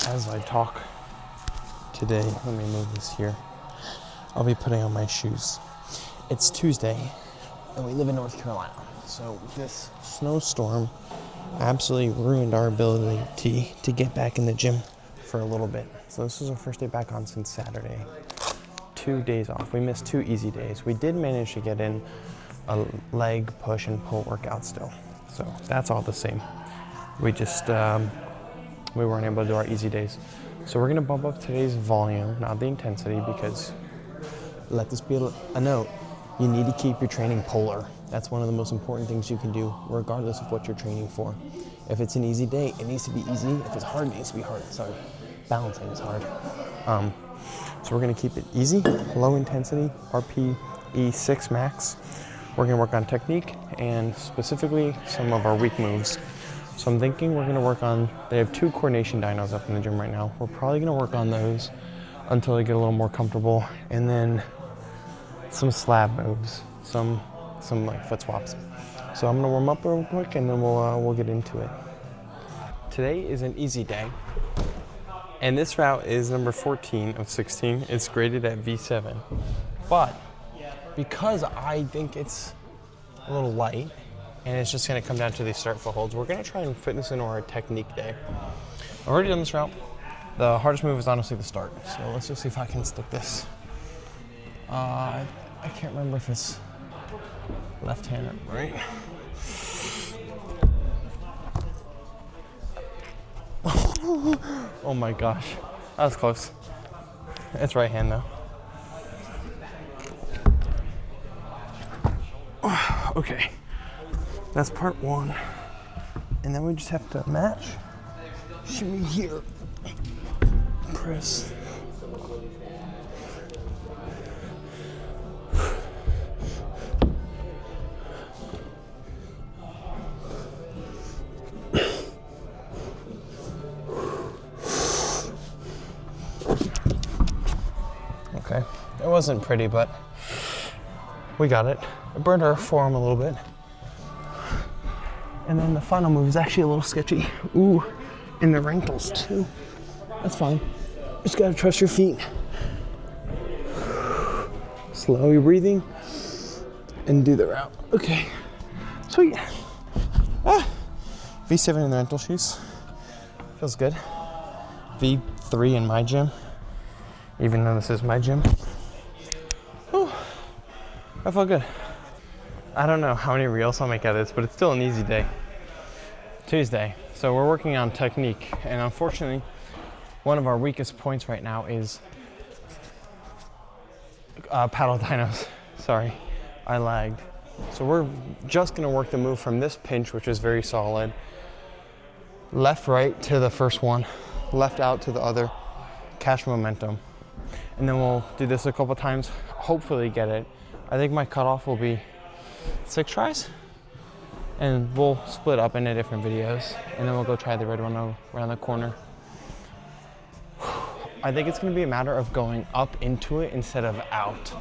as I talk today, let me move this here. I'll be putting on my shoes. It's Tuesday, and we live in North Carolina. So this snowstorm absolutely ruined our ability to get back in the gym for a little bit. So this is our first day back on since Saturday. 2 days off. We missed 2 easy days. We did manage to get in a leg push and pull workout still. So that's all the same. We just, we weren't able to do our easy days. So we're gonna bump up today's volume, not the intensity, because let this be a note. You need to keep your training polar. That's one of the most important things you can do, regardless of what you're training for. If it's an easy day, it needs to be easy. If it's hard, it needs to be hard. Sorry, balancing is hard. So we're gonna keep it easy, low intensity, RPE 6 max. We're gonna work on technique and specifically some of our weak moves. So I'm thinking we're gonna work on, they have 2 coordination dynos up in the gym right now. We're probably gonna work on those until they get a little more comfortable, and then some slab moves, some like foot swaps. So I'm gonna warm up real quick and then we'll get into it. Today is an easy day, and this route is number 14 of 16. It's graded at V7, but because I think it's a little light and it's just gonna come down to these start foot holds, we're gonna try and fit this into our technique day. I've already done this route. The hardest move is honestly the start. So let's just see if I can stick this. I can't remember if it's left hand or right. Oh my gosh, that was close. It's right hand though. Okay, that's part 1. And then we just have to match. Shimmy here. Press. Okay, it wasn't pretty, but we got it. It burned our forearm a little bit. And then the final move is actually a little sketchy. Ooh, and the wrinkles too. That's fine. Just gotta trust your feet. Slow your breathing and do the route. Okay, sweet. V7 in the rental shoes. Feels good. V3 in my gym, even though this is my gym. Whew. I felt good. I don't know how many reels I'll make out of this, but it's still an easy day. Tuesday. So we're working on technique, and unfortunately, one of our weakest points right now is paddle dynos. Sorry, I lagged. So we're just gonna work the move from this pinch, which is very solid, left, right to the first one, left out to the other, catch momentum. And then we'll do this a couple times, hopefully get it. I think my cutoff will be 6 tries, and we'll split up into different videos, and then we'll go try the red one around the corner. I think it's gonna be a matter of going up into it instead of out.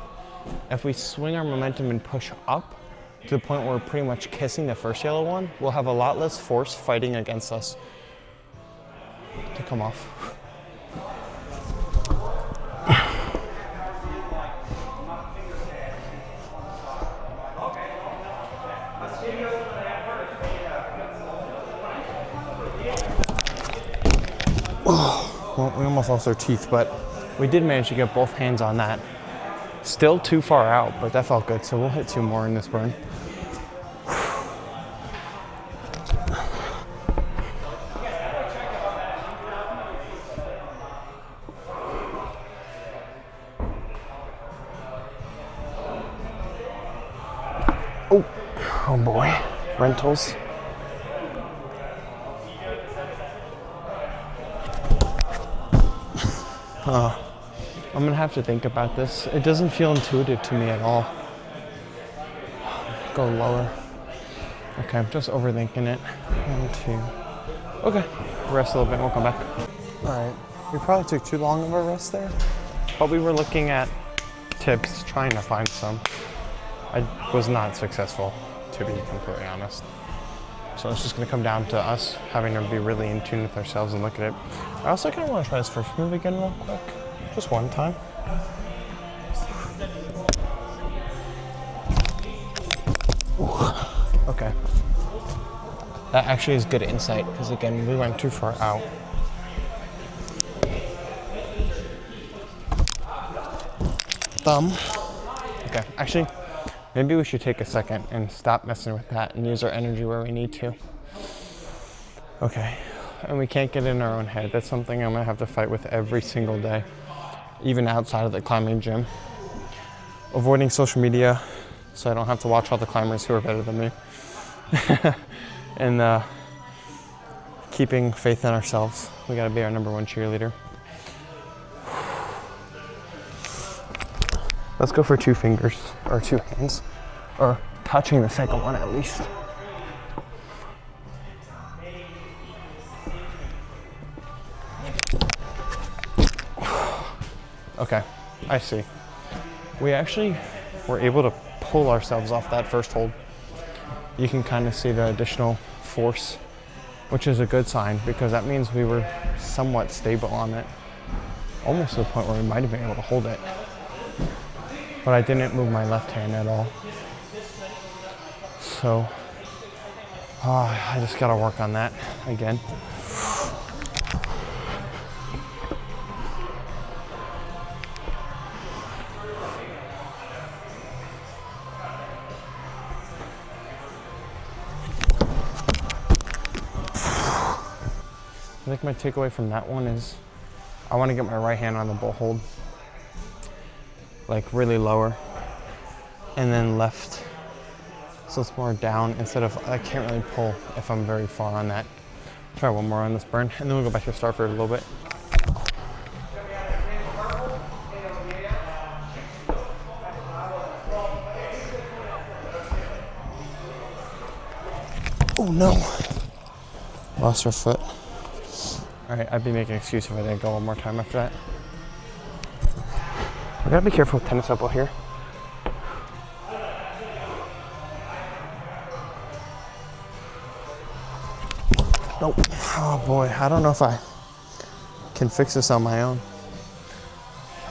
If we swing our momentum and push up to the point where we're pretty much kissing the first yellow one, we'll have a lot less force fighting against us to come off. Well, we almost lost our teeth, but we did manage to get both hands on that. Still too far out, but that felt good, so we'll hit 2 more in this burn. Oh boy, rentals. I'm gonna have to think about this. It doesn't feel intuitive to me at all. Go lower. Okay, I'm just overthinking it. 1, 2. Okay, rest a little bit, we'll come back. All right, we probably took too long of a rest there, but we were looking at tips, trying to find some. I was not successful, to be completely honest. So it's just gonna come down to us having to be really in tune with ourselves and look at it. I also kind of want to try this first move again real quick. Just one time. Ooh. Okay. That actually is good insight because again, we went too far out. Thumb. Okay, actually, maybe we should take a second and stop messing with that and use our energy where we need to. Okay, and we can't get in our own head. That's something I'm gonna have to fight with every single day, even outside of the climbing gym. Avoiding social media so I don't have to watch all the climbers who are better than me. And keeping faith in ourselves. We gotta be our #1 cheerleader. Let's go for 2 fingers, or 2 hands, or touching the second one at least. Okay, I see. We actually were able to pull ourselves off that first hold. You can kind of see the additional force, which is a good sign because that means we were somewhat stable on it, almost to the point where we might have been able to hold it. But I didn't move my left hand at all. So, I just gotta work on that again. I think my takeaway from that one is I want to get my right hand on the bull hold, like really lower, and then left so it's more down instead of, I can't really pull if I'm very far on that. Try one more on this burn and then we'll go back to start for a little bit. Oh no, lost our foot. All right, I'd be making an excuse if I didn't go one more time after that. I gotta be careful with tennis elbow here. Nope. Oh boy, I don't know if I can fix this on my own.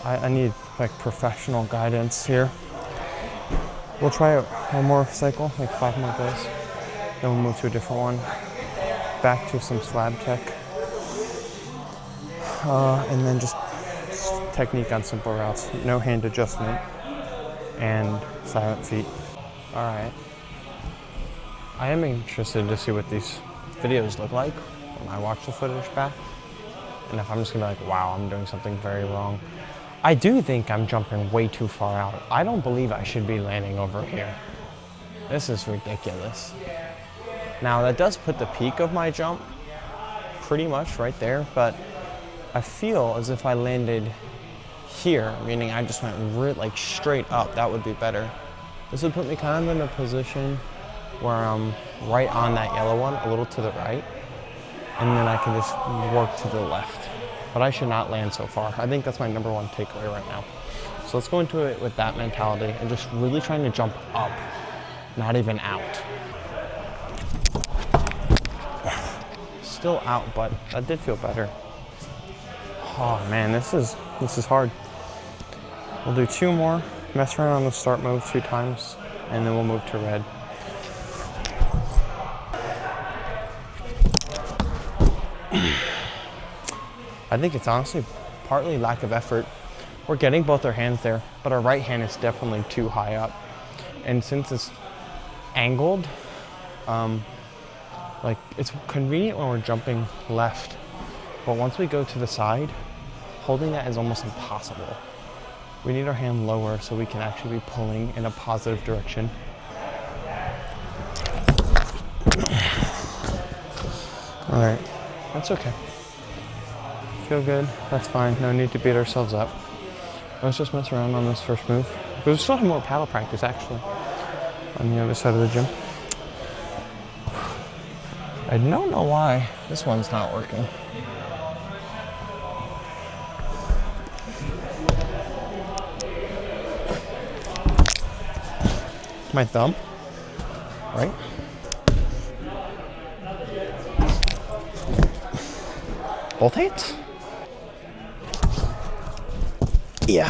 I need like professional guidance here. We'll try it one more cycle, like 5 more goes. Then we'll move to a different one. Back to some slab tech. And then just technique on simple routes. No hand adjustment and silent feet. All right. I am interested to see what these videos look like when I watch the footage back. And if I'm just gonna be like, wow, I'm doing something very wrong. I do think I'm jumping way too far out. I don't believe I should be landing over here. This is ridiculous. Now that does put the peak of my jump pretty much right there, but I feel as if I landed here, meaning I just went like straight up, that would be better. This would put me kind of in a position where I'm right on that yellow one, a little to the right, and then I can just work to the left. But I should not land so far. I think that's my #1 takeaway right now. So let's go into it with that mentality and just really trying to jump up, not even out. Still out, but that did feel better. Oh man, this is hard. We'll do 2 more, mess around on the start move 2 times, and then we'll move to red. I think it's honestly partly lack of effort. We're getting both our hands there, but our right hand is definitely too high up. And since it's angled, like it's convenient when we're jumping left, but once we go to the side, holding that is almost impossible. We need our hand lower so we can actually be pulling in a positive direction. All right, that's okay. Feel good, that's fine. No need to beat ourselves up. Let's just mess around on this first move. We still have more paddle practice actually on the other side of the gym. I don't know why this one's not working. My thumb, right? Both hands? Yeah.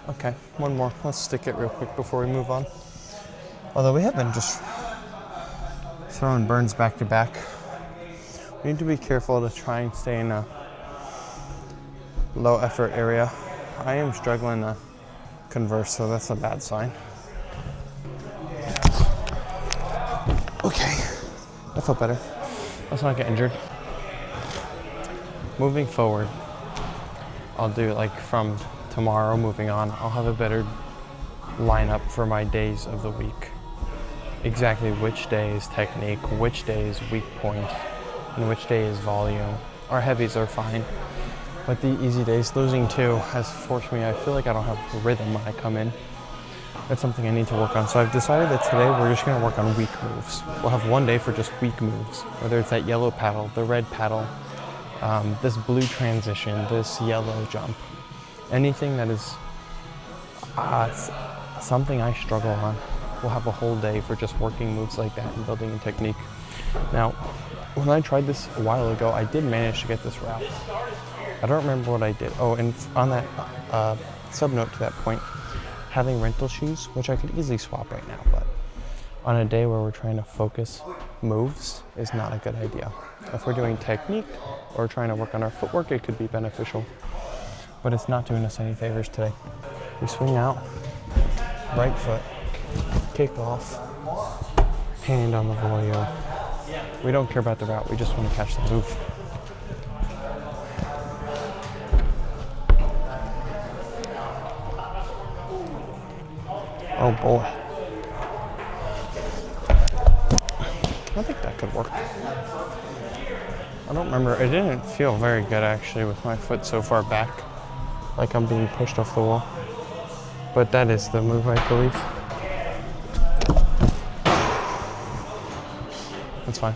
Okay, one more. Let's stick it real quick before we move on. Although we have been just throwing burns back to back. We need to be careful to try and stay in a low effort area. I am struggling to converse, so that's a bad sign. Okay, I felt better. Let's not get injured. Moving forward, I'll do like from tomorrow moving on, I'll have a better lineup for my days of the week. Exactly which day is technique, which day is weak point, and which day is volume. Our heavies are fine, but the easy days, losing 2 has forced me, I feel like I don't have rhythm when I come in. That's something I need to work on. So I've decided that today we're just gonna work on weak moves. We'll have one day for just weak moves, whether it's that yellow paddle, the red paddle, this blue transition, this yellow jump. Anything that is something I struggle on. We'll have a whole day for just working moves like that and building a technique. Now, when I tried this a while ago, I did manage to get this route. I don't remember what I did. Oh, and on that sub note to that point, having rental shoes, which I could easily swap right now, but on a day where we're trying to focus moves is not a good idea. If we're doing technique or trying to work on our footwork, it could be beneficial, but it's not doing us any favors today. We swing out, right foot, kick off, hand on the volley. We don't care about the route, we just want to catch the move. Oh boy. I think that could work. I don't remember, it didn't feel very good actually with my foot so far back, like I'm being pushed off the wall. But that is the move, I believe. That's fine.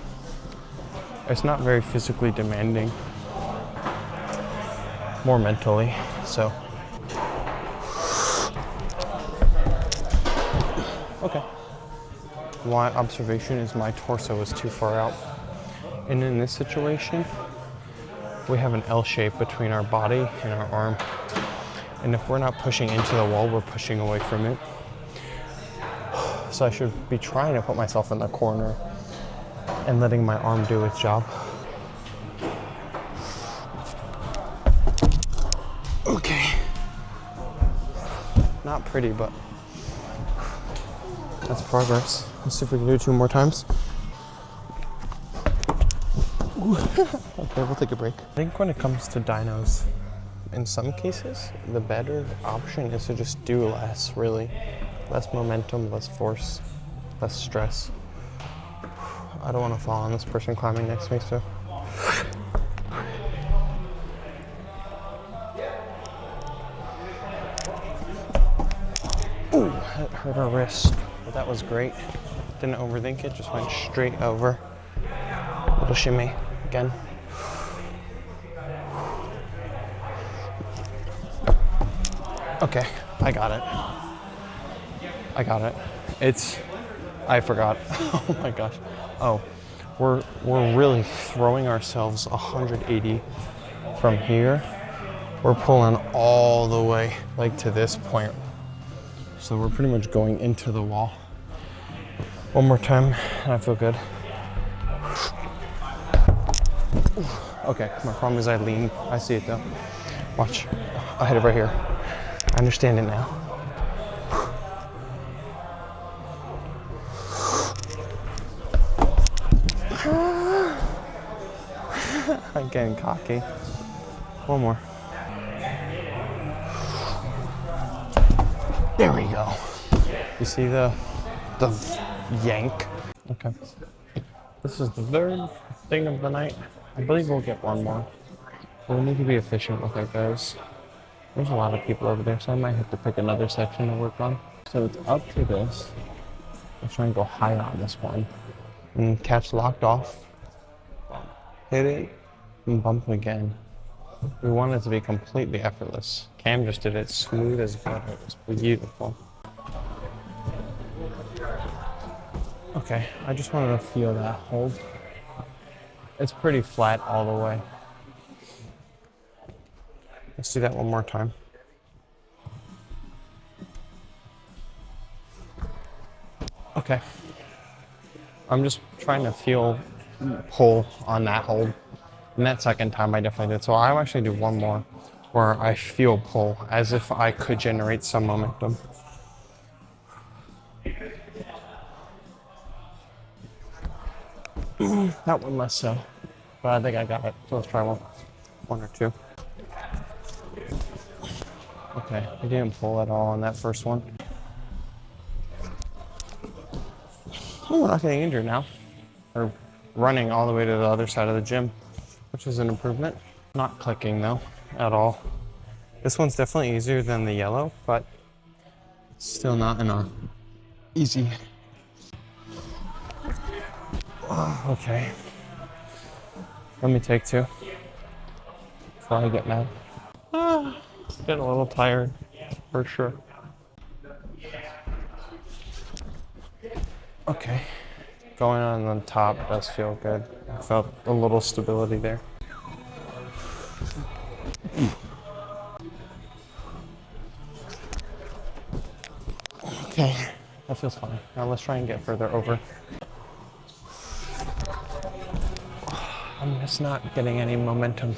It's not very physically demanding, more mentally, so. Okay. My observation is my torso is too far out. And in this situation, we have an L shape between our body and our arm. And if we're not pushing into the wall, we're pushing away from it. So I should be trying to put myself in the corner and letting my arm do its job. Okay. Not pretty, but that's progress. Let's see if we can do it 2 more times. Okay, we'll take a break. I think when it comes to dynos, in some cases, the better option is to just do less, really. Less momentum, less force, less stress. I don't want to fall on this person climbing next to me, so. Ooh, that hurt our wrist. But that was great. Didn't overthink it, just went straight over. Little shimmy again. Okay, I got it. I forgot. Oh my gosh. Oh, we're really throwing ourselves 180 from here. We're pulling all the way like to this point. So we're pretty much going into the wall. One more time, and I feel good. Okay, my problem is I lean. I see it though. Watch, I had it right here. I understand it now. I'm getting cocky. One more. There we go. You see the yank? Okay. This is the 3rd thing of the night. I believe we'll get one more. But we need to be efficient with our goes. There's a lot of people over there, so I might have to pick another section to work on. So it's up to this. Let's try and go higher on this one. And catch locked off. Hit it, and bump it again. We want it to be completely effortless. Cam just did it smooth as butter. It was beautiful. Okay, I just wanted to feel that hold. It's pretty flat all the way. Let's do that one more time. Okay. I'm just trying to feel pull on that hold. And that second time I definitely did. So I'll actually do one more where I feel pull as if I could generate some momentum. That one less so. But I think I got it. So let's try one. One or two. Okay, I didn't pull at all on that first one. Oh, we're not getting injured now. We're running all the way to the other side of the gym, which is an improvement. Not clicking though, at all. This one's definitely easier than the yellow, but still not enough. Easy. Oh, okay. Let me take two before I get mad. Getting a little tired, for sure. Okay. Going on the top does feel good. I felt a little stability there. Okay, that feels fine. Now let's try and get further over. I'm just not getting any momentum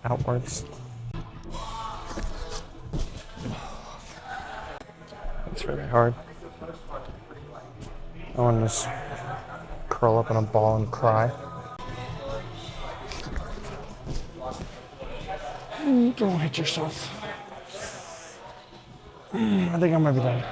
outwards. It's really hard. I want to just curl up in a ball and cry. Don't hit yourself. I think I might be done.